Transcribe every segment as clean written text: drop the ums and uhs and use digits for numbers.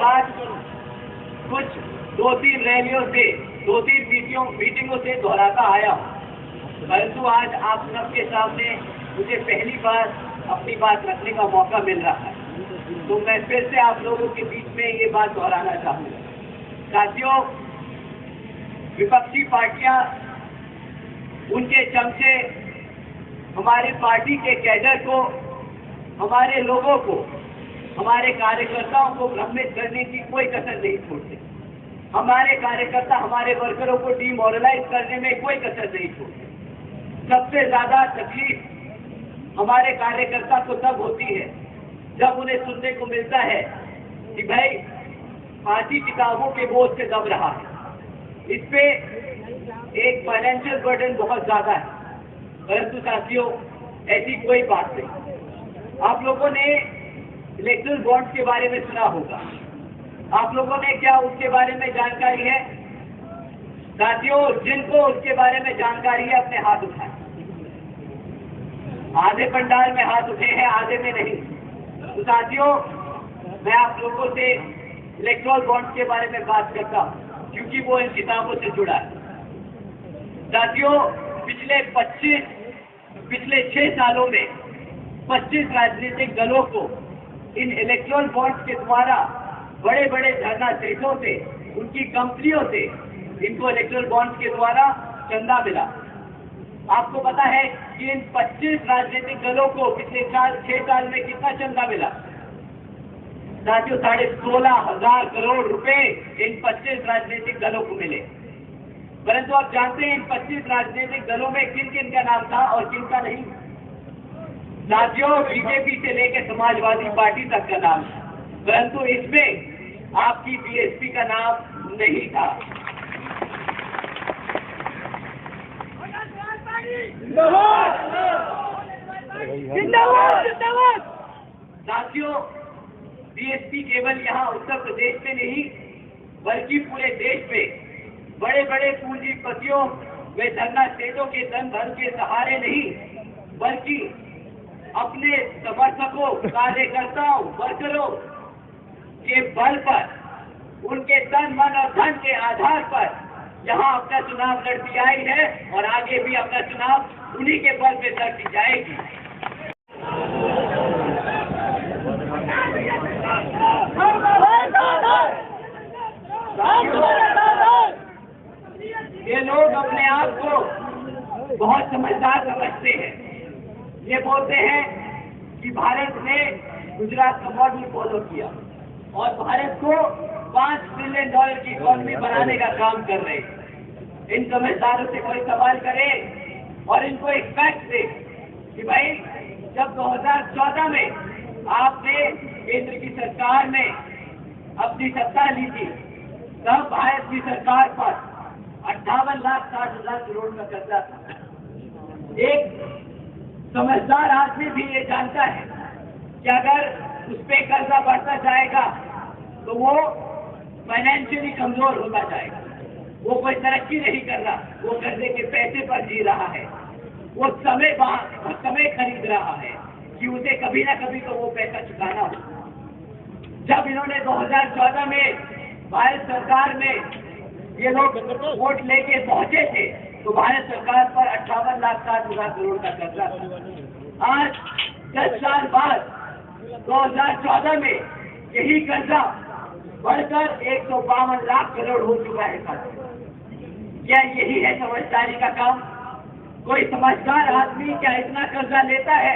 बात कुछ 2-3 रैलियों से 2-3 मीटिंगों से दोहराता आया हूँ, परंतु आज आप सबके सामने मुझे पहली बार अपनी बात रखने का मौका मिल रहा है, तो मैं फिर से आप लोगों के बीच में ये बात दोहराना चाहूँगा। साथियों, विपक्षी पार्टियां, उनके चमचे हमारी पार्टी के कैडर को, हमारे लोगों को, हमारे कार्यकर्ताओं को भ्रमित करने की कोई कसर नहीं छोड़ते। हमारे कार्यकर्ता, हमारे वर्करों को डिमोरलाइज करने में कोई कसर नहीं छोड़ते। सबसे ज्यादा तकलीफ हमारे कार्यकर्ता को तब होती है जब उन्हें सुनने को मिलता है कि भाई फांसी किताबों के बोझ से दब रहा है, इस पे एक फाइनेंशियल बर्डन बहुत ज्यादा है। परंतु साथियों, ऐसी कोई बात नहीं। आप लोगों ने इलेक्ट्रल बॉन्ड्स के बारे में सुना होगा, आप लोगों ने क्या उसके बारे में जानकारी है? साथियों, जिनको उसके बारे में जानकारी है अपने हाथ उठाएं। आधे पंडाल में हाथ उठे हैं, आधे में नहीं। तो साथियों, मैं आप लोगों से इलेक्ट्रल बॉन्ड्स के बारे में बात करता हूं, क्योंकि वो इन किताबों से जुड़ा है। साथियों, पिछले 6 सालों में 25 राजनीतिक दलों को इन इलेक्ट्रल बॉन्ड्स के द्वारा बड़े बड़े धरना देशों से, उनकी कंपनियों से इनको इलेक्ट्रल बॉन्ड्स के द्वारा चंदा मिला। आपको पता है कि इन 25 राजनीतिक दलों को पिछले 6 साल में कितना चंदा मिला? साथियों, 16,500 करोड़ रुपए इन 25 राजनीतिक दलों को मिले। परंतु आप जानते हैं इन 25 राजनीतिक दलों में किन किन का नाम था और किन का नहीं? साथियों, बीजेपी से लेकर समाजवादी पार्टी तक का नाम था, परंतु इसमें आपकी बीएसपी का नाम नहीं था। साथियों, बीएसपी केवल यहाँ उत्तर प्रदेश में नहीं बल्कि पूरे देश में बड़े बड़े पूंजीपतियों व धरना सेठों के धन धन के सहारे नहीं, बल्कि अपने समर्थकों, कार्यकर्ताओं, वर्करों के बल पर, उनके तन मन और धन के आधार पर यहाँ अपना चुनाव लड़ती आई है और आगे भी अपना चुनाव उन्हीं के बल पे लड़ती जाएगी। ये लोग अपने आप को बहुत समझदार समझते हैं। ये बोलते हैं कि भारत ने गुजरात का मॉडल फॉलो किया और भारत को $5 ट्रिलियन की इकोनॉमी बनाने का काम कर रहे हैं। इन समझदारों से कोई सवाल करे और इनको एक फैक्ट दे कि भाई जब 2014 में आपने केंद्र की सरकार में अपनी सत्ता ली थी, तब भारत की सरकार पर 58,60,000 करोड़ का कर्जा था। एक समझदार आदमी भी ये जानता है कि अगर उस पे कर्जा बढ़ता जाएगा तो वो फाइनेंशियली कमजोर होता जाएगा, वो कोई तरक्की नहीं कर रहा, वो कर्जे के पैसे पर जी रहा है, वो समय खरीद रहा है कि उसे कभी ना कभी तो वो पैसा चुकाना हो। जब इन्होंने 2014 में भारत सरकार में ये लोग वोट लेके पहुंचे थे तो भारत सरकार पर 58,60,000 करोड़ का कर्जा था। आज 10 साल बाद 2014 में यही कर्जा बढ़कर 152 लाख करोड़ हो चुका है। क्या यही है समझदारी का काम? कोई समझदार आदमी क्या इतना कर्जा लेता है?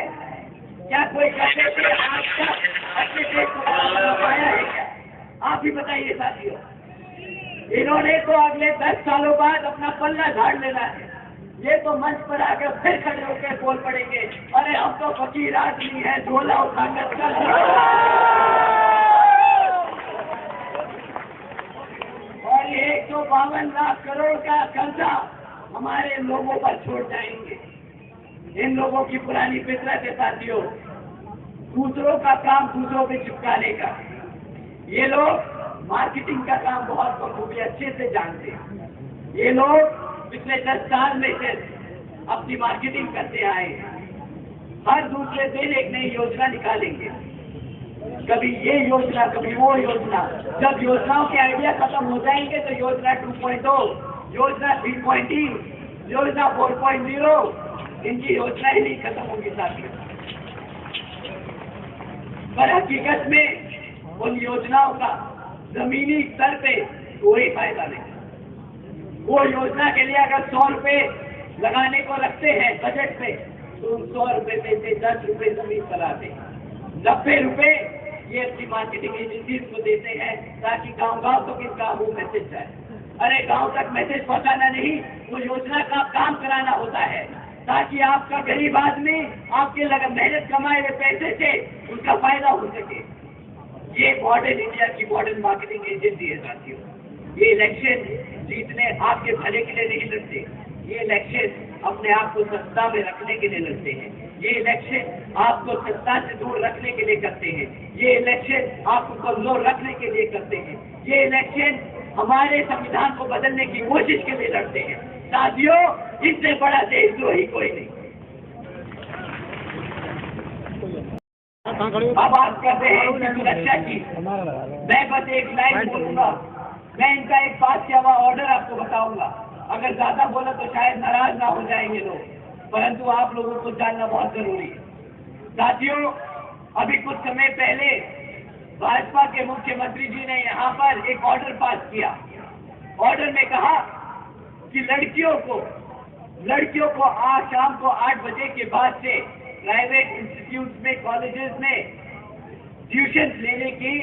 क्या कोई कर्जे से आज तक अपने देश को पाया है क्या? आप ही बताइए साथियों। इन्होंने तो अगले 10 सालों बाद अपना पल्ला झाड़ लेना है। ये तो मंच पर आकर फिर खड़े होकर बोल पड़ेंगे, अरे हम तो फकीर आदमी है, झोला उठाकर चल। और ये 152 लाख करोड़ का कर्जा हमारे लोगों पर छोड़ जाएंगे। इन लोगों की पुरानी फितरत है साथियों, दूसरों का काम दूसरों पे चिपकाने का। ये लोग मार्केटिंग का काम बहुत बखूबी अच्छे से जानते हैं। ये लोग पिछले 10 साल में से अपनी मार्केटिंग करते आए हैं। हर दूसरे दिन एक नई योजना निकालेंगे कभी ये योजना, कभी वो योजना। जब योजनाओं के आइडिया खत्म हो जाएंगे तो योजना 2.0, योजना 3.0, योजना 4.0, इनकी योजना ही नहीं खत्म होगी साथियों। पर हकीकत में उन योजनाओं का जमीनी स्तर पे कोई फायदा नहीं। वो योजना के लिए अगर 100 रुपए लगाने को रखते हैं बजट पे, तो 100 रुपए में से 10 रुपए जमीन पर आते हैं, 90 रुपए ये अपनी मार्केटिंग एजेंसीज को देते हैं ताकि गांव-गांव तक इनका वो मैसेज जाए। अरे गांव तक मैसेज पहुंचाना नहीं, वो योजना का काम कराना होता है ताकि आपका गरीब आदमी आपके मेहनत कमाए हुए पैसे से उसका फायदा हो सके। ये मॉडर्न इंडिया की मॉडर्न मार्केटिंग एजेंसी है साथियों। ये इलेक्शन जीतने आपके भले के लिए नहीं लड़ते, ये इलेक्शन अपने आप को सत्ता में रखने के लिए लड़ते हैं। ये इलेक्शन आपको सत्ता से दूर रखने के लिए करते हैं। ये इलेक्शन आपको कमजोर रखने के लिए करते हैं। ये इलेक्शन हमारे संविधान को बदलने की कोशिश के लिए लड़ते हैं। साथियों, इससे बड़ा देशद्रोही कोई नहीं। अब बात करते हैं सुरक्षा की। मैं बस एक लाइन बोलूंगा, मैं इनका एक पास किया हुआ ऑर्डर आपको बताऊंगा। अगर ज्यादा बोला तो शायद नाराज ना हो जाएंगे लोग, परंतु आप लोगों को जानना बहुत जरूरी है। साथियों, अभी कुछ समय पहले भाजपा के मुख्यमंत्री जी ने यहाँ पर एक ऑर्डर पास किया। ऑर्डर में कहा कि लड़कियों को आज शाम को 8 बजे के बाद से प्राइवेट इंस्टीट्यूट में, कॉलेजेस में ट्यूशन लेने की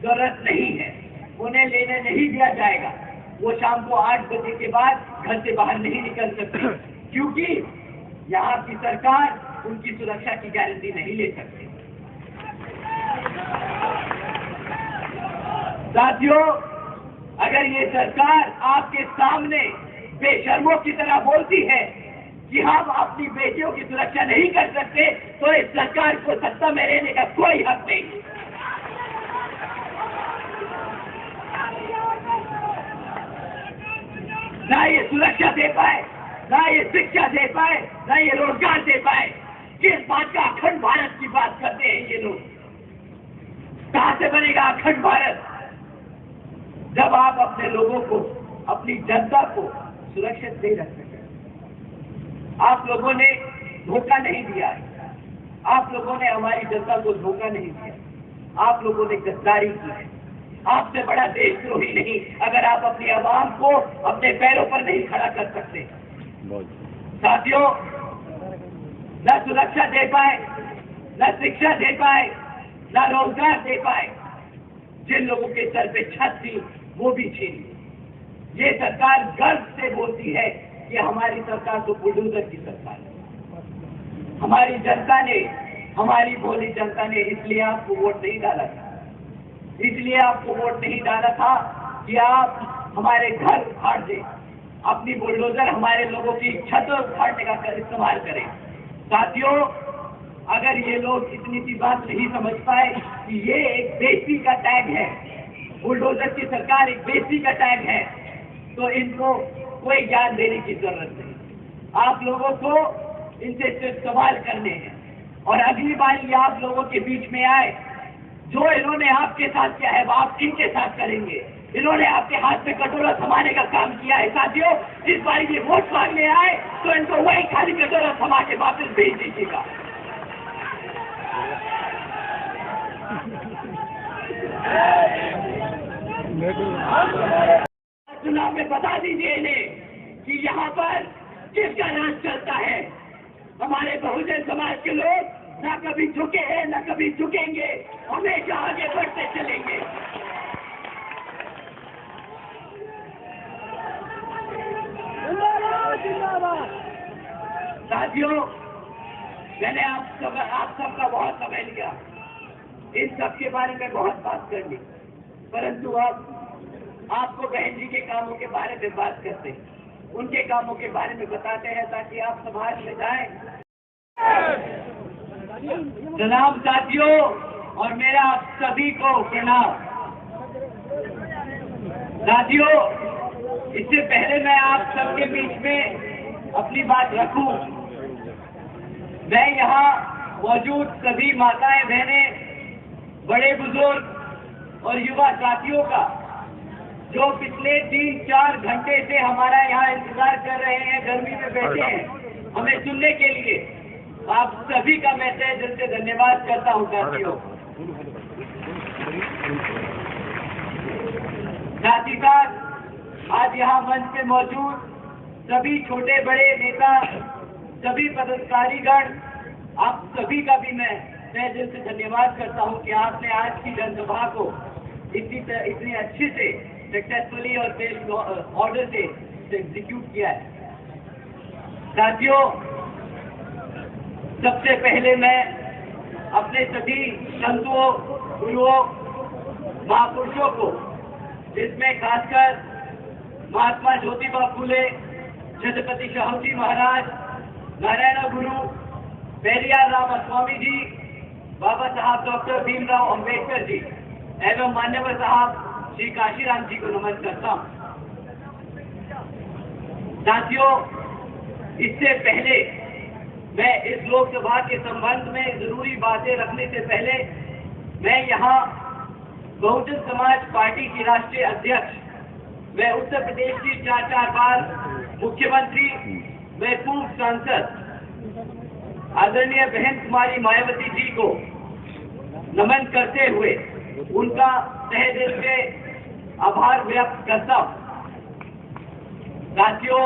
जरूरत नहीं है, उन्हें लेने नहीं दिया जाएगा। वो शाम को 8 बजे के बाद घर से बाहर नहीं निकल सकते, क्योंकि यहाँ की सरकार उनकी सुरक्षा की गारंटी नहीं ले सकती। साथियों, अगर ये सरकार आपके सामने बेशर्मों की तरह बोलती है कि हम अपनी बेटियों की सुरक्षा नहीं कर सकते, तो इस सरकार को सत्ता में रहने का कोई हक नहीं। ना ये सुरक्षा दे पाए, ना ये शिक्षा दे पाए, ना ये रोजगार दे पाए। किस बात का अखंड भारत की बात करते हैं ये लोग? कहां से बनेगा अखंड भारत जब आप अपने लोगों को, अपनी जनता को सुरक्षित नहीं रख सके? आप लोगों ने धोखा नहीं दिया है, आप लोगों ने हमारी जनता को धोखा नहीं दिया, आप लोगों ने गद्दारी की है। आपसे बड़ा देशद्रोही नहीं अगर आप अपनी आवाम को अपने पैरों पर नहीं खड़ा कर सकते। साथियों, न सुरक्षा दे पाए, न शिक्षा दे पाए, न रोजगार दे पाए, जिन लोगों के सर पे छत थी वो भी छीन ली। ये सरकार गर्व से बोलती है कि हमारी सरकार तो बुलडोजर की सरकार है। हमारी जनता ने, हमारी भोली जनता ने इसलिए आपको वोट नहीं डाला था, इसलिए आपको वोट नहीं डाला था कि आप हमारे घर उखाड़ दें, अपनी बुलडोजर हमारे लोगों की छत उखाड़ने का इस्तेमाल करें। साथियों, अगर ये लोग इतनी सी बात नहीं समझ पाए कि ये एक बेइज्जती का टैग है, बुलडोजर की सरकार एक बेइज्जती का टैग है, तो इनको कोई ज्ञान देने की जरूरत नहीं। आप लोगों को इनसे सिर्फ सवाल करने हैं, और अगली बार ये आप लोगों के बीच में आए, जो इन्होंने आपके साथ किया है वो आप इनके साथ करेंगे। इन्होंने आपके हाथ में कटोरा थमाने का काम किया है। साथियों, इस बार ये वोट मांगने आए तो इनको वही खाली कटोरा थमा के वापस भेज दीजिएगा। चुनाव में बता दीजिए इन्हें कि यहाँ पर किसका राज चलता है। हमारे बहुजन समाज के लोग ना कभी झुके हैं, ना कभी झुकेंगे, हमेशा आगे बढ़ते चलेंगे। साथियों, मैंने आप सबका बहुत समय लिया, इन सब के बारे में बहुत बात कर ली, परंतु अब आपको बहन जी के कामों के बारे में बात करते हैं, उनके कामों के बारे में बताते हैं ताकि आप समाज में जाएं। जनाब साथियों, और मेरा आप सभी को प्रणाम। साथियों, इससे पहले मैं आप सबके बीच में अपनी बात रखूं, मैं यहाँ मौजूद सभी माताएं बहनें बड़े बुजुर्ग और युवा साथियों का जो पिछले 3-4 घंटे से हमारा यहाँ इंतजार कर रहे हैं, गर्मी में बैठे हैं हमें सुनने के लिए, आप सभी का मैं तहे दिल से धन्यवाद करता हूँ साथियों। साथ ही साथ आज यहाँ मंच पे मौजूद सभी छोटे बड़े नेता, सभी पदाधिकारीगण, आप सभी का भी मैं तहे दिल से धन्यवाद करता हूँ कि आपने आज की जनसभा को इतनी अच्छे से सक्सेसफुली और बेस्ट ऑर्डर से एग्जीक्यूट किया है। साथियों, सबसे पहले मैं अपने सभी संतों, गुरुओं, महापुरुषों को, जिसमें खासकर महात्मा ज्योतिबा फुले, छत्रपति शाहू महाराज, नारायण गुरु, पेरियार रामास्वामी जी, बाबा साहब डॉक्टर भीमराव अंबेडकर जी एवं मान्यवर साहब श्री काशीराम जी को नमन करता हूं। साथियों, इससे पहले मैं इस लोकसभा के संबंध में जरूरी बातें रखने से पहले मैं यहाँ बहुजन समाज पार्टी की राष्ट्रीय अध्यक्ष, मैं उत्तर प्रदेश की 4 बार मुख्यमंत्री, मैं पूर्व सांसद आदरणीय बहन कुमारी मायावती जी को नमन करते हुए उनका तहे दिल से आभार व्यक्त करता हूं। साथियों,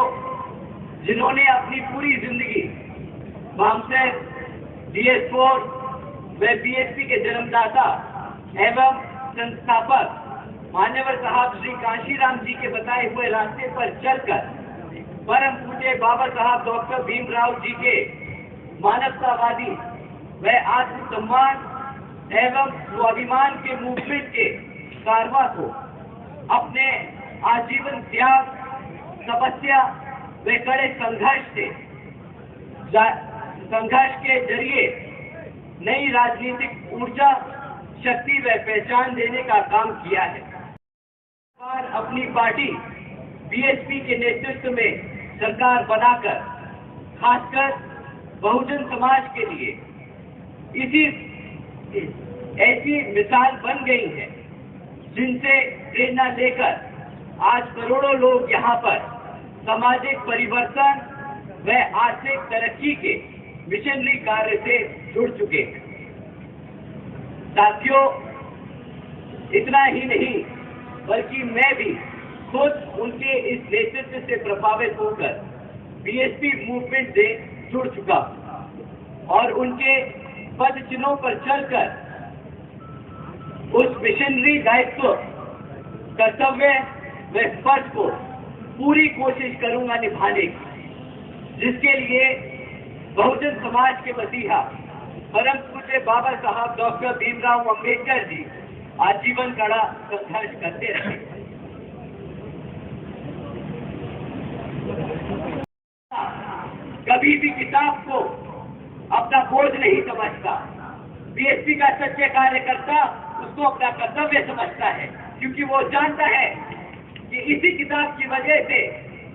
जिन्होंने अपनी पूरी जिंदगी वामसेन, DS4 व BSP के जन्मदाता एवं संस्थापक मान्यवर साहब श्री काशीराम जी के बताए हुए रास्ते पर चलकर परम पूज्य बाबा साहब डॉक्टर भीमराव जी के मानवतावादी व आत्मसम्मान एवं स्वाभिमान के मूवमेंट के कारवा को अपने आजीवन त्याग, तपस्या व कड़े संघर्ष के जरिए नई राजनीतिक ऊर्जा, शक्ति व पहचान देने का काम किया है। अपनी पार्टी BSP के नेतृत्व में सरकार बनाकर खासकर बहुजन समाज के लिए ऐसी मिसाल बन गई है जिनसे प्रेरणा लेकर आज करोड़ों लोग यहाँ पर सामाजिक परिवर्तन व आर्थिक तरक्की के मिशनरी कार्य से जुड़ चुके हैं। साथियों, इतना ही नहीं बल्कि मैं भी खुद उनके इस नेतृत्व से प्रभावित होकर BSP मूवमेंट से जुड़ चुका और उनके पद चिन्हों पर चलकर उस मिशनरी दायित्व, कर्तव्य व फर्ज को पूरी कोशिश करूंगा निभाने की, जिसके लिए बहुजन समाज के मसीहा परम पूज्य बाबा साहब डॉक्टर भीमराव अंबेडकर जी आजीवन कड़ा संघर्ष करते रहे। कभी भी किताब को अपना बोझ नहीं समझता। BSP का सच्चे कार्यकर्ता उसको अपना कर्तव्य समझता है, क्योंकि वो जानता है कि इसी किताब की वजह से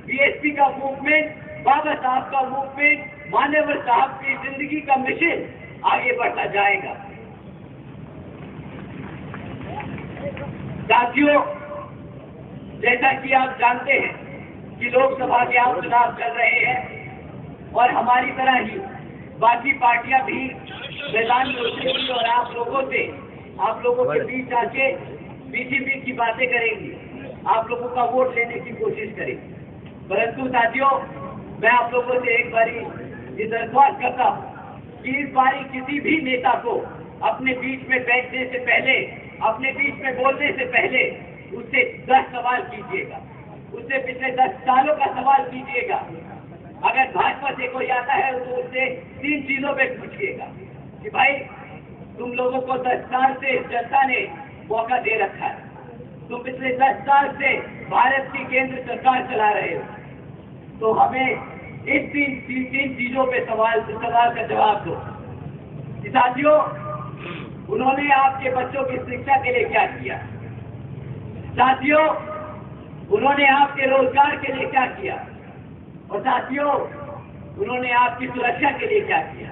BSP का मूवमेंट, बाबा साहब का मूवमेंट, मान्यवर साहब की जिंदगी का मिशन आगे बढ़ता जाएगा। साथियों, जैसा कि आप जानते हैं कि लोकसभा के आप चुनाव चल रहे हैं और हमारी तरह ही बाकी पार्टियां भी मैदान में उतरेंगी और आप लोगों के बीच आके बीच की बातें करेंगी, आप लोगों का वोट लेने की कोशिश करेंगी। परंतु साथियों, मैं आप लोगों से एक बारी ये दरख्वास्त करता हूँ कि इस बारी किसी भी नेता को अपने बीच में बैठने से पहले, अपने बीच में बोलने से पहले उससे 10 सवाल कीजिएगा, उससे पिछले 10 सालों का सवाल कीजिएगा। अगर भाजपा से कोई आता है तो उससे 3 चीजों पे पूछिएगा कि भाई तुम लोगों को 10 साल से जनता ने मौका दे रखा है, तुम पिछले 10 साल से भारत की केंद्र सरकार चला रहे हो, तो हमें इस तीन चीजों पे सवाल का जवाब दो। साथियों, उन्होंने आपके बच्चों की शिक्षा के लिए क्या किया? साथियों, उन्होंने आपके रोजगार के लिए क्या किया? और साथियों, उन्होंने आपकी सुरक्षा के लिए क्या किया?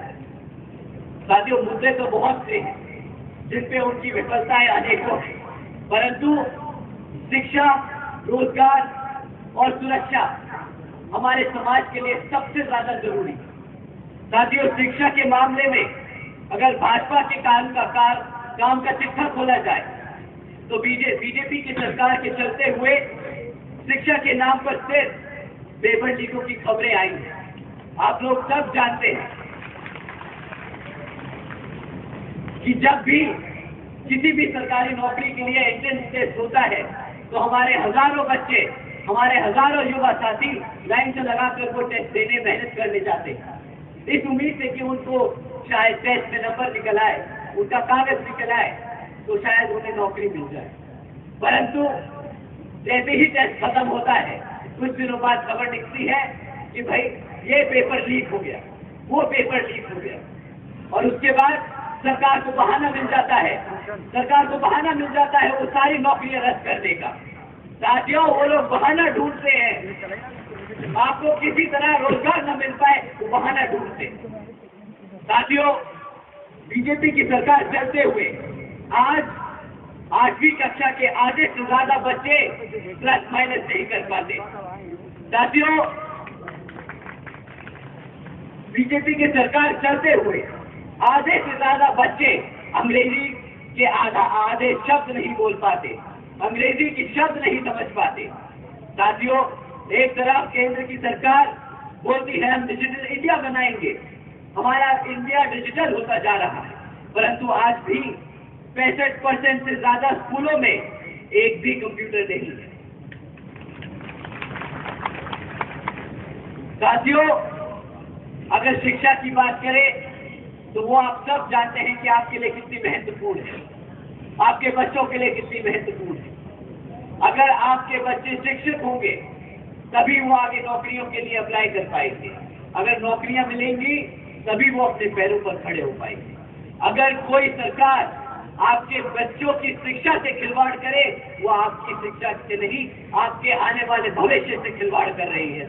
साथियों, मुद्दे तो बहुत से हैं, जिनपे उनकी विफलताएं अनेकों हैं, परंतु शिक्षा, रोजगार और सुरक्षा हमारे समाज के लिए सबसे ज्यादा जरूरी है। साथियों, शिक्षा के मामले में अगर भाजपा के काम का चिट्ठा खोला जाए तो बीजेपी की सरकार के चलते हुए शिक्षा के नाम पर सिर्फ पेपर लीकों की खबरें आई हैं। आप लोग सब जानते हैं कि जब भी किसी भी सरकारी नौकरी के लिए एंट्रेंस टेस्ट होता है तो हमारे हजारों बच्चे, हमारे हजारों युवा साथी लाइन से लगाकर वो टेस्ट देने मेहनत करने जाते हैं, इस उम्मीद से कि उनको शायद टेस्ट में नंबर निकल आए, उनका कागज निकल आए तो शायद उन्हें नौकरी मिल जाए। परंतु जैसे ही टेस्ट खत्म होता है, कुछ दिनों बाद खबर निकलती है कि भाई ये पेपर लीक हो गया, वो पेपर लीक हो गया, और उसके बाद सरकार को बहाना मिल जाता है वो सारी नौकरियां रद्द करने का। साथियों, वो लोग बहाना ढूंढते हैं, आपको किसी तरह रोजगार न मिल पाए वो बहाना ढूंढते हैं। साथियों, बीजेपी की सरकार चलते हुए आज 8वीं कक्षा के आधे से ज्यादा बच्चे प्लस माइनस नहीं कर पाते। साथियों, बीजेपी की सरकार चलते हुए आधे से ज्यादा बच्चे अंग्रेजी के आधे शब्द नहीं बोल पाते, अंग्रेजी की शब्द नहीं समझ पाते। साथियों, एक तरफ केंद्र की सरकार बोलती है हम डिजिटल इंडिया बनाएंगे, हमारा इंडिया डिजिटल होता जा रहा है, परंतु आज भी 65% से ज्यादा स्कूलों में एक भी कंप्यूटर नहीं है। साथियों, अगर शिक्षा की बात करें तो वो आप सब जानते हैं कि आपके लिए कितनी महत्वपूर्ण है, आपके बच्चों के लिए कितनी महत्वपूर्ण है। अगर आपके बच्चे शिक्षित होंगे तभी वो आगे नौकरियों के लिए अप्लाई कर पाएंगे, अगर नौकरियां मिलेंगी तभी वो अपने पैरों पर खड़े हो पाएंगे। अगर कोई सरकार आपके बच्चों की शिक्षा से खिलवाड़ करे, वो आपकी शिक्षा से नहीं, आपके आने वाले भविष्य से खिलवाड़ कर रही है।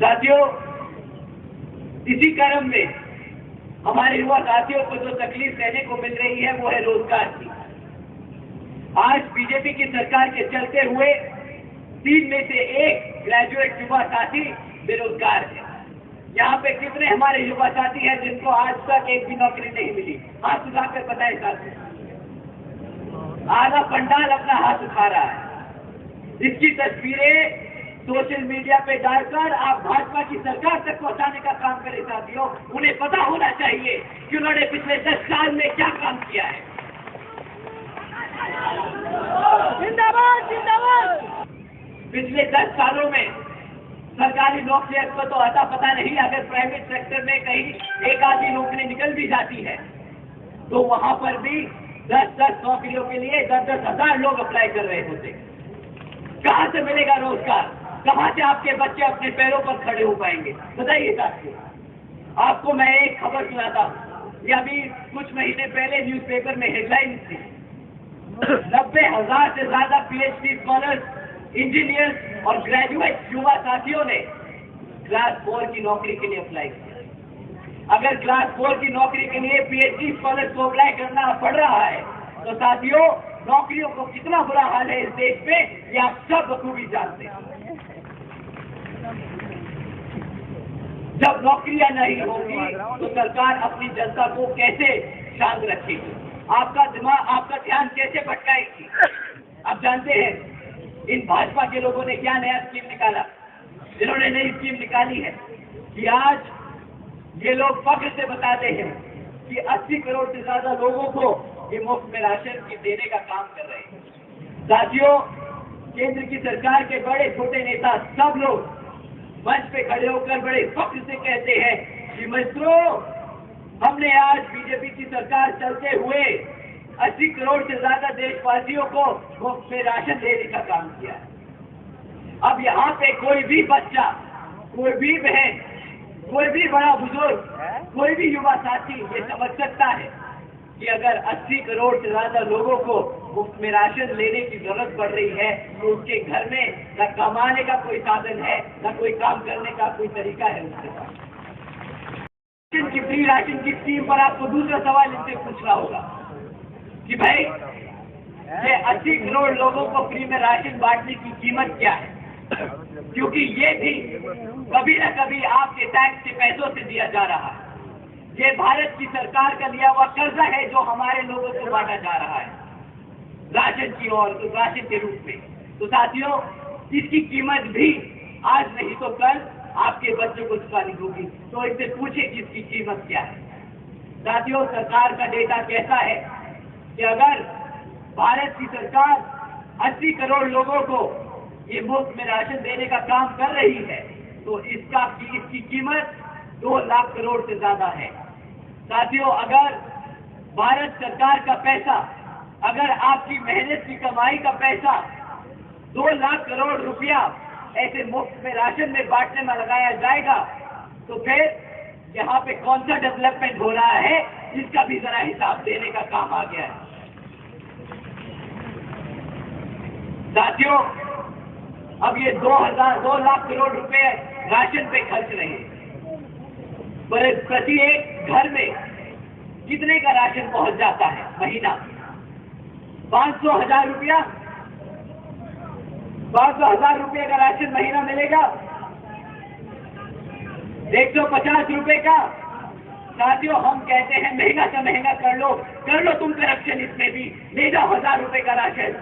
साथियों, इसी क्रम में हमारे युवा साथियों को जो तकलीफ सहने को मिल रही है वो है रोजगार की। आज बीजेपी की सरकार के चलते हुए 3 में से 1 ग्रेजुएट युवा साथी बेरोजगार है। यहाँ पे कितने हमारे युवा साथी हैं जिनको आज तक एक भी नौकरी नहीं मिली? हाथ उठाकर बताएं साथी। आधा पंडाल अपना हाथ उठा रहा है। इसकी तस्वीरें सोशल मीडिया पे डालकर आप भाजपा की सरकार तक पहुंचाने का काम करें। साथियों, उन्हें पता होना चाहिए कि उन्होंने पिछले 10 साल में क्या काम किया है। जिंदाबाद जिंदाबाद। पिछले 10 सालों में सरकारी नौकरियों को तो अता पता नहीं, अगर प्राइवेट सेक्टर में कहीं एक आधी नौकरी निकल भी जाती है तो वहां पर भी 10-10 नौकरियों के लिए 10-10 हजार लोग अप्लाई कर रहे होते। कहां से मिलेगा रोजगार? कहां से आपके बच्चे अपने पैरों पर खड़े हो पाएंगे? बताइए साथियों। आपको मैं एक खबर सुनाता हूं, ये अभी कुछ महीने पहले न्यूज़पेपर में हेडलाइन थी। 90,000 से ज्यादा पीएचडी स्कॉलर्स, इंजीनियर्स और ग्रेजुएट युवा साथियों ने क्लास 4 की नौकरी के लिए अप्लाई किया। अगर क्लास 4 की नौकरी के लिए पीएचडी स्कॉलर्स को अप्लाई करना पड़ रहा है तो साथियों, नौकरियों को कितना बुरा हाल है इस देश में, ये आप सब बखूबी जानते हैं। जब नौकरियां नहीं होंगी तो सरकार अपनी जनता को कैसे शांत रखेगी? आपका दिमाग, आपका ध्यान कैसे भटकाएगी? आप जानते हैं इन भाजपा के लोगों ने क्या नया स्कीम निकाला? जिन्होंने नई स्कीम निकाली है कि आज ये लोग फख्र से बताते हैं कि 80 करोड़ से ज्यादा लोगों को ये मुफ्त में राशन की देने का काम कर रहे हैं। साथियों, केंद्र की सरकार के बड़े छोटे नेता सब लोग मंच पे खड़े होकर बड़े फख्र से कहते हैं कि मित्रों, हमने आज बीजेपी की सरकार चलते हुए 80 करोड़ से ज्यादा देशवासियों को मुफ्त में राशन देने का काम किया है। अब यहाँ पे कोई भी बच्चा, कोई भी बहन, कोई भी बड़ा बुजुर्ग, कोई भी युवा साथी ये समझ सकता है कि अगर 80 करोड़ से ज्यादा लोगों को मुफ्त में राशन लेने की जरूरत पड़ रही है तो उसके घर में न कमाने का कोई साधन है, न कोई काम करने का कोई तरीका है उसके पास। की फ्री राशन की स्कीम पर आपको दूसरा सवाल इनसे पूछना होगा कि भाई ये 80 करोड़ लोगों को फ्री में राशन बांटने की कीमत क्या है, क्योंकि ये भी कभी न कभी आपके टैक्स के पैसों से दिया जा रहा है। ये भारत की सरकार का लिया हुआ कर्जा है जो हमारे लोगों को बांटा जा रहा है राशन की और राशन के रूप में। तो साथियों, इसकी कीमत भी आज नहीं तो कल आपके बच्चों को चुकानी होगी। तो इससे पूछे कि इसकी कीमत क्या है। साथियों, सरकार का डेटा कहता है कि अगर भारत की सरकार 80 करोड़ लोगों को ये मुफ्त में राशन देने का काम कर रही है तो इसकी कीमत 2 लाख करोड़ से ज्यादा है। साथियों, अगर भारत सरकार का पैसा, अगर आपकी मेहनत की कमाई का पैसा 2 लाख करोड़ रुपया ऐसे मुफ्त में राशन में बांटने में लगाया जाएगा तो फिर यहाँ पे कौन सा डेवलपमेंट हो रहा है, इसका भी जरा हिसाब देने का काम आ गया है। साथियों, अब ये 2 लाख करोड़ रुपए राशन पे खर्च रहे हैं, पर प्रति एक घर में कितने का राशन पहुंच जाता है महीना? 500,000 रुपया, 500,000 रुपये का राशन महीना मिलेगा। 150 रुपए का। साथियों, हम कहते हैं महंगा से महंगा कर लो तुम करप्शन, इसमें भी ले जाओ 1000 रुपए का राशन।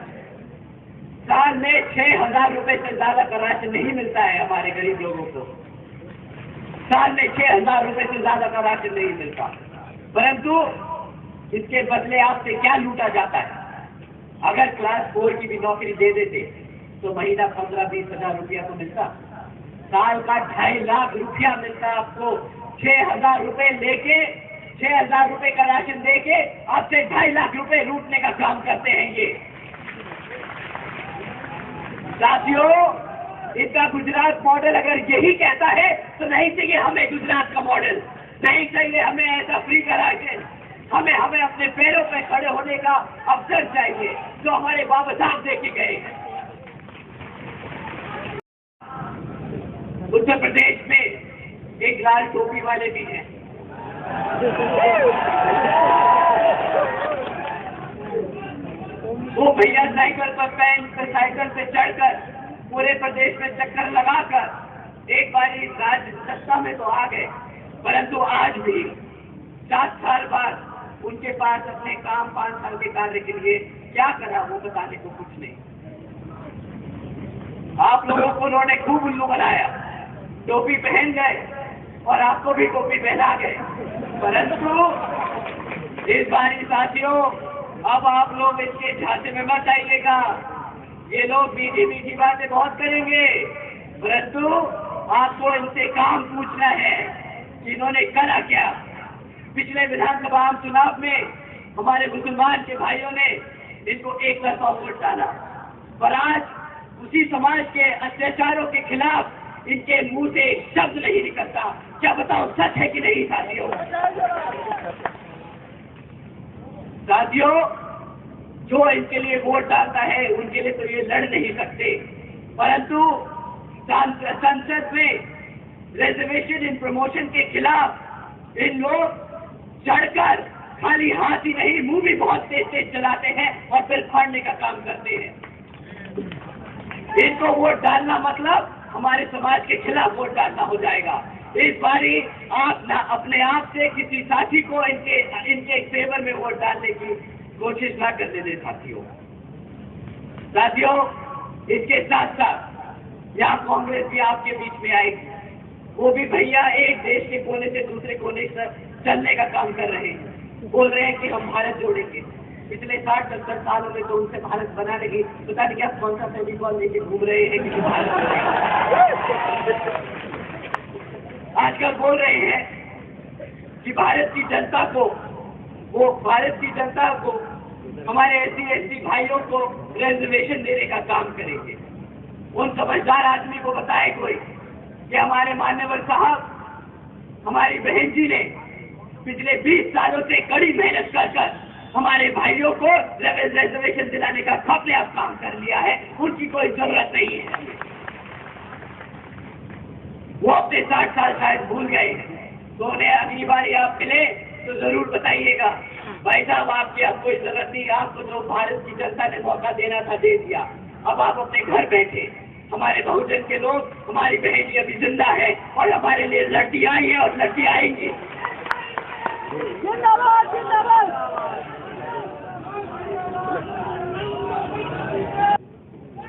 साल में 6,000 रुपए से ज्यादा का राशन नहीं मिलता है हमारे गरीब लोगों को। साल में 6,000 रुपए से ज्यादा का राशन नहीं मिलता, परंतु इसके बदले आपसे क्या लूटा जाता है? अगर क्लास 4 की भी नौकरी दे देते तो महीना 15-20 हजार रुपया तो मिलता। साल का 2.5 लाख रुपया मिलता आपको। 6,000 रुपए लेके, 6,000 रुपए का राशन देके आपसे 2.5 लाख रुपए लूटने का काम करते हैं ये। साथियों, इनका गुजरात मॉडल अगर यही कहता है तो नहीं चाहिए हमें गुजरात का मॉडल, नहीं चाहिए हमें ऐसा फ्री का राशन। हमें अपने पैरों पे खड़े होने का अवसर चाहिए जो हमारे बाबा साहब दे के गए हैं। उत्तर प्रदेश में एक लाल टोपी वाले भी हैं। वो भैया साइकिल पे चढ़कर पूरे प्रदेश में चक्कर लगाकर एक बारी राज्य सत्ता में तो आ गए, परंतु आज भी 7 साल बाद उनके पास अपने काम 5 साल के कार्य के लिए क्या करा वो बताने को कुछ नहीं। आप लोगों को उन्होंने खूब उल्लू बनाया, टोपी पहन गए और आपको भी टोपी पहना गए, परंतु इस बारी साथियों अब आप लोग इसके झांसे में मत आइएगा। ये लोग मीठी बातें बहुत करेंगे, परंतु आपको इनसे काम पूछना है कि इन्होंने करा क्या। पिछले विधानसभा आम चुनाव में हमारे मुसलमान के भाइयों ने इनको एक तरफा वोट डाला, पर आज उसी समाज के अत्याचारों के खिलाफ इनके मुंह से शब्द नहीं निकलता। क्या बताओ, सच है कि नहीं साथियों? साथियों, जो इनके लिए वोट डालता है उनके लिए तो ये लड़ नहीं सकते, परंतु संसद में रिजर्वेशन इन प्रमोशन के खिलाफ इन लोग चढ़कर खाली हाथ ही नहीं मुंह भी बहुत तेज चलाते हैं और फिर फाड़ने का काम करते हैं। इनको वोट डालना मतलब हमारे समाज के खिलाफ वोट डालना हो जाएगा। इस बारी आप ना अपने आप से किसी साथी को इनके फेवर में वोट डालने की कोशिश ना करने दें साथियों। इसके साथ साथ यहाँ कांग्रेस भी आपके बीच में आएगी। वो भी भैया एक देश के कोने से दूसरे कोने तक चलने का काम कर रहे हैं, बोल रहे हैं कि हम भारत जोड़ेंगे। पिछले 60-70 सालों में तो उनसे भारत बनाने की पता नहीं क्या कौन सा फेविकॉल लेके घूम रहे हैं कि भारत। आजकल बोल रहे हैं कि भारत की जनता को हमारे SC भाइयों को रिजर्वेशन देने का काम करेंगे। उन समझदार आदमी को बताए कोई कि हमारे मान्यवर साहब, हमारी बहन जी ने पिछले 20 सालों से कड़ी मेहनत कर हमारे भाइयों को रिजर्वेशन दिलाने का अपने आप काम कर लिया है, उनकी कोई जरूरत नहीं है। वो अपने 60 साल शायद भूल गए हैं, तो उन्हें अगली बार आप मिले तो जरूर बताइएगा भाई साहब आपकी अब कोई जरूरत नहीं, आपको जो भारत की जनता ने मौका देना था दे दिया, अब आप अपने घर बैठे। हमारे बहुजन के लोग, हमारी बहन अभी जिंदा है और हमारे लिए लड़ती आई है और लड़ती आएंगी। जिंदाबाद जिंदाबाद।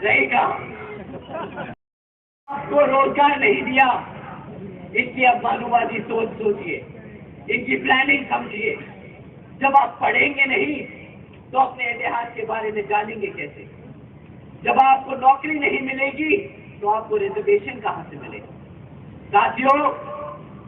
रहेगा आपको रोजगार नहीं दिया, इनकी अब मानववादी सोच सोचिए, इनकी प्लानिंग समझिए। जब आप पढ़ेंगे नहीं तो अपने इतिहास के बारे में जानेंगे कैसे? जब आपको नौकरी नहीं मिलेगी तो आपको रिजर्वेशन कहां से मिलेगा? साथियों,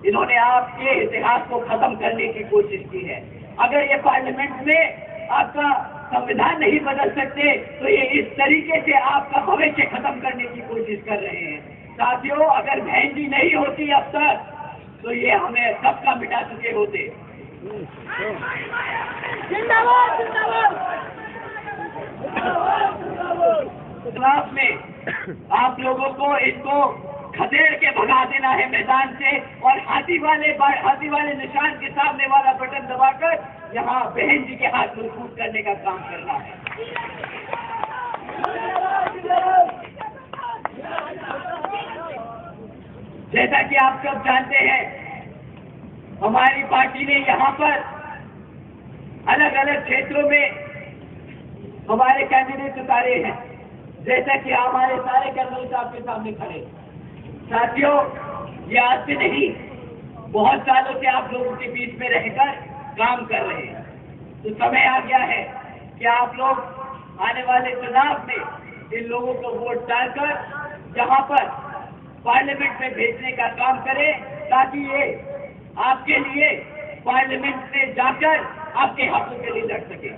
इन्होंने आपके इतिहास को खत्म करने की कोशिश की है। अगर ये पार्लियामेंट में आपका संविधान नहीं बदल सकते तो ये इस तरीके से आपका भविष्य खत्म करने की कोशिश कर रहे हैं। साथियों, अगर बहन जी नहीं होती अब तक तो ये हमें सबका मिटा चुके होते। जिंदाबाद जिंदाबाद। चुनाव में आप लोगों को इनको खदेड़ के भगा देना है मैदान से और हाथी वाले निशान के सामने वाला बटन दबाकर यहाँ बहन जी के हाथ मजबूत करने का काम करना है। जैसा कि आप सब जानते हैं, हमारी पार्टी ने यहाँ पर अलग अलग क्षेत्रों में हमारे कैंडिडेट उतारे हैं, जैसा कि हमारे सारे कैंडिडेट आपके सामने खड़े। साथियों, ये आज से नहीं, बहुत सालों से आप लोगों के बीच में रहकर काम कर रहे हैं। तो समय आ गया है कि आप लोग आने वाले चुनाव में इन लोगों को वोट डालकर यहाँ पर पार्लियामेंट में भेजने का काम करें, ताकि ये आपके लिए पार्लियामेंट में जाकर आपके हकों के लिए लड़ सके।